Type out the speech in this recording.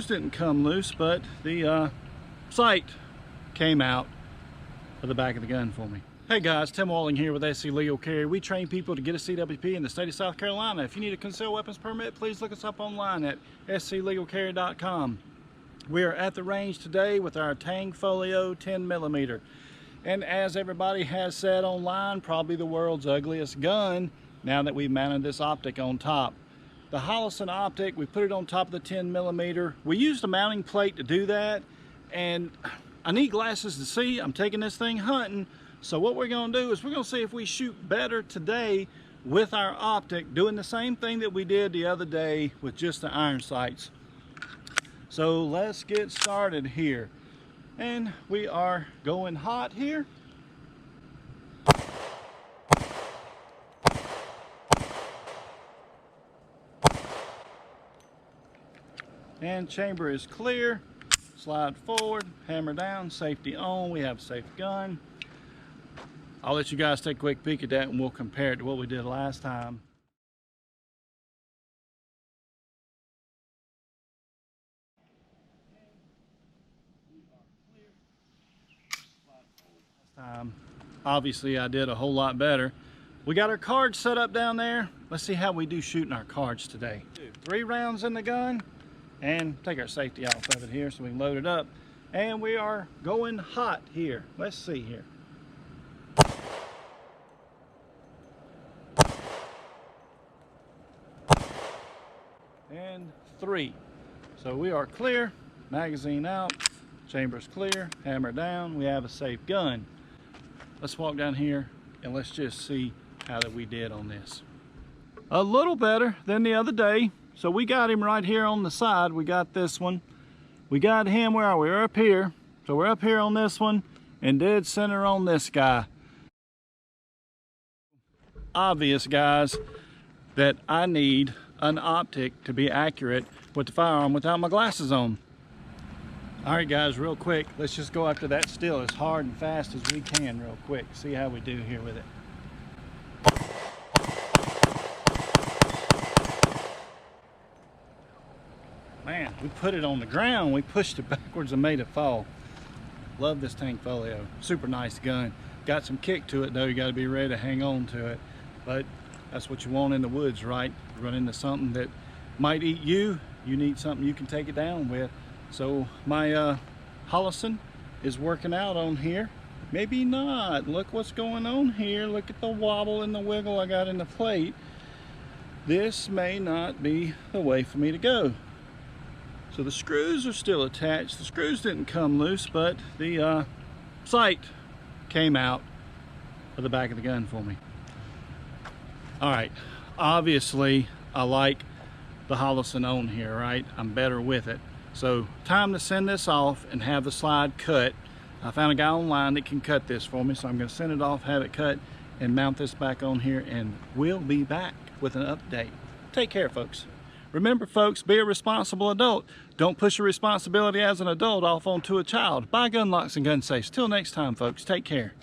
screws didn't come loose, but the sight came out of the back of the gun for me. Hey guys, Tim Walling here with SC Legal Carry. We train people to get a CWP in the state of South Carolina. If you need a concealed weapons permit, please look us up online at sclegalcarry.com. We are at the range today with our Tangfolio 10mm. And as everybody has said online, probably the world's ugliest gun now that we've mounted this optic on top. The Holosun optic, we put it on top of the 10mm. We used a mounting plate to do that, and I need glasses to see. I'm taking this thing hunting. So what we're going to do is we're going to see if we shoot better today with our optic, doing the same thing that we did the other day with just the iron sights. So let's get started here. And we are going hot here. And chamber is clear. Slide forward, hammer down, safety on. We have a safe gun. I'll let you guys take a quick peek at that and we'll compare it to what we did last time. Obviously I did a whole lot better. We got our cards set up down there. Let's see how we do shooting our cards today. 3 rounds in the gun and take our safety off of it here so we can load it up. And we are going hot here. Let's see here. And 3. So we are clear, magazine out, chamber's clear, hammer down, we have a safe gun. Let's walk down here and let's just see how that we did on this. A little better than the other day. So we got him right here on the side. We got this one. We got him where we're up here. So we're up here on this one and dead center on this guy. Obvious, guys, that I need an optic to be accurate with the firearm without my glasses on. All right guys, real quick, let's just go after that still as hard and fast as we can real quick. See how we do here with it. Man, we put it on the ground, we pushed it backwards and made it fall. Love this Tangfolio, super nice gun. Got some kick to it though, you gotta be ready to hang on to it. But that's what you want in the woods, right? Run into something that might eat you, you need something you can take it down with. So my Holosun is working out on here. Maybe not. Look what's going on here. Look at the wobble and the wiggle I got in the plate. This may not be the way for me to go. So the screws are still attached. The screws didn't come loose, but the sight came out of the back of the gun for me. All right, obviously I like the Holosun on here, right? I'm better with it. So time to send this off and have the slide cut. I found a guy online that can cut this for me, so I'm gonna send it off, have it cut, and mount this back on here, and we'll be back with an update. Take care, folks. Remember, folks, be a responsible adult. Don't push your responsibility as an adult off onto a child. Buy gun locks and gun safes. Till next time, folks, take care.